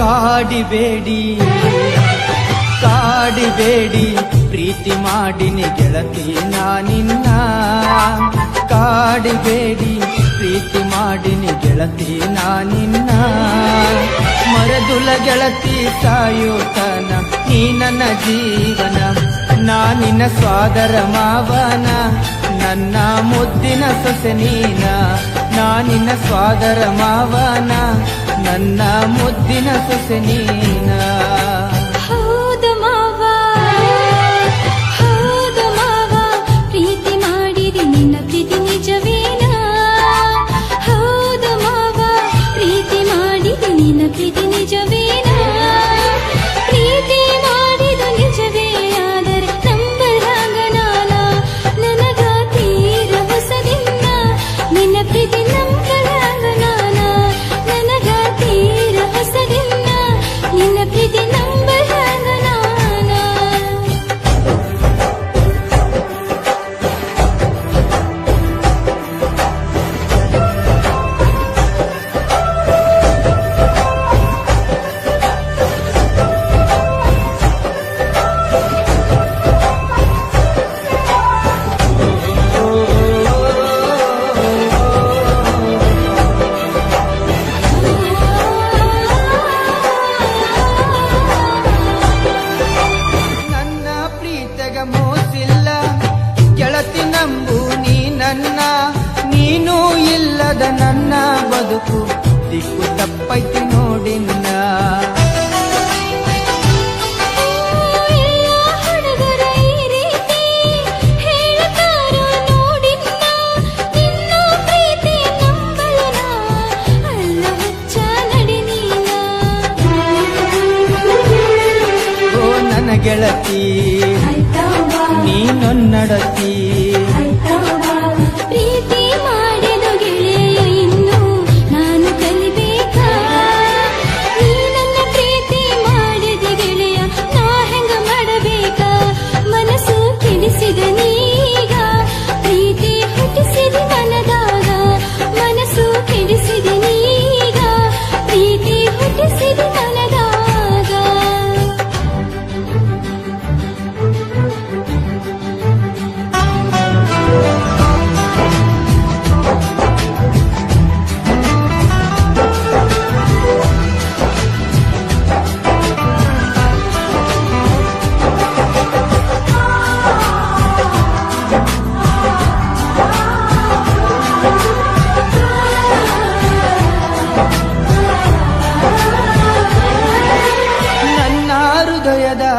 ಕಾಡಿಬೇಡಿ ಕಾಡಿಬೇಡಿ ಪ್ರೀತಿ ಮಾಡಿನಿ ಗೆಳತಿ ನಾನಿನ್ನ ಕಾಡಿಬೇಡಿ ಪ್ರೀತಿ ಮಾಡಿನಿ ಗೆಳತಿ ನಾನಿನ್ನ ಮರದುಲ ಗೆಳತಿ ಸಾಯೋತನ ನೀ ನನ್ನ ಜೀವನ ನಾನಿನ್ನ ಸ್ವಾದರ ಮಾವನ ನನ್ನ ಮುದ್ದಿನ ಸೊಸೆ ನೀನ ನಾನಿನ್ನ ಸ್ವಾದರ ಮಾವನ ನನ್ನ ಮುದ್ದಿನ ಸೊಸೆ ನೀನ ಮೋಸಿಲ್ಲ ಗೆಳತಿ ನಂಬು ನೀ ನನ್ನ ನೀನು ಇಲ್ಲದ ನನ್ನ ಬದುಕು ದಿಕ್ಕು ತಪ್ಪೈತಿ ನೋಡಿನ್ನ ಗೆಳತಿ ನೀನೊನ್ನಡತಿ ಪ್ರೀತಿ ಮಾಡಿದ ಗೆಳೆಯ ಇನ್ನು ನಾನು ಕಲಿಬೇಕಾ ನೀ ನನ್ನ ಪ್ರೀತಿ ಮಾಡಿದ ಗೆಳೆಯ ನಾ ಹೆಂಗ ಮಾಡಬೇಕಾ ಮನಸ್ಸು ಕೆಡಿಸಿದ ನೀಗ ಪ್ರೀತಿ ಹುಟ್ಟಿಸಿದ ಮನದಾಗ ಮನಸ್ಸು ಕೆಡಿಸಿದ ನೀಗ ಪ್ರೀತಿ ಹುಟ್ಟಿಸಿದ ಮನದಾಗ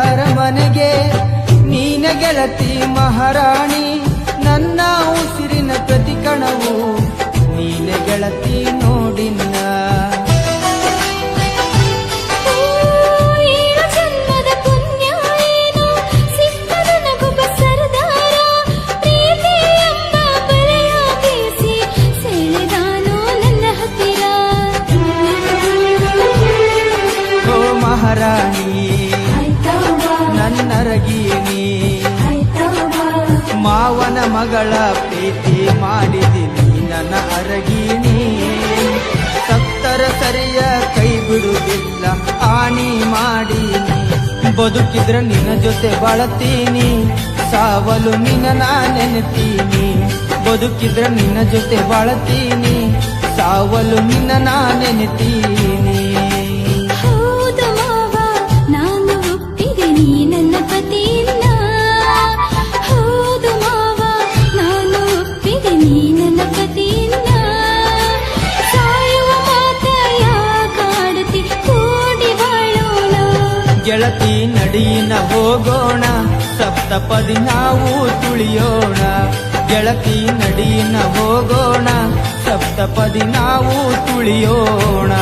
ಅರಮನೆಗೆ ನೀನ ಗೆಳತಿ ಮಹಾರಾಣಿ ನನ್ನ ಉಸಿರಿನ ಪ್ರತಿ ಕಣವು ನೀನ ಗೆಳತಿ ನೋಡಿನ್ನ ಜನ್ಮದ ಪುಣ್ಯ ಏನು ಸಿಕ್ಕದ ನಗುಬ ಸರದಾರ ಪ್ರೀತಿ ಎಂಬ ಬಲೆಯ ಬೀಸಿ ಸೆಳೆದಾನೋ ನನ್ನ ಹತ್ತಿರ ಓ ಮಹಾರಾಣಿ ನನ್ನರಗೀನಿ ಮಾವನ ಮಗಳ ಪ್ರೀತಿ ಮಾಡಿದಿನಿ ನನ್ನ ಅರಗೀನಿ ಸತ್ತರ ಸರಿಯ ಕೈ ಬಿಡುವುದಿಲ್ಲ ಆಣಿ ಮಾಡೀನಿ ಬದುಕಿದ್ರ ನಿನ್ನ ಜೊತೆ ಬಾಳತೀನಿ ಸಾವಲು ನಿನ್ನ ನಾ ನೆನೆತೀನಿ ಬದುಕಿದ್ರ ನಿನ್ನ ಜೊತೆ ಬಾಳತೀನಿ ಸಾವಲು ನಿನ್ನ ನಾ ನೆನೆತೀನಿ ಗೆಳತಿ ನಡಿನ ಹೋಗೋಣ ಸಪ್ತಪದಿ ನಾವು ತುಳಿಯೋಣ ಗೆಳತಿ ನಡಿನ ಹೋಗೋಣ ಸಪ್ತಪದಿ ನಾವು ತುಳಿಯೋಣ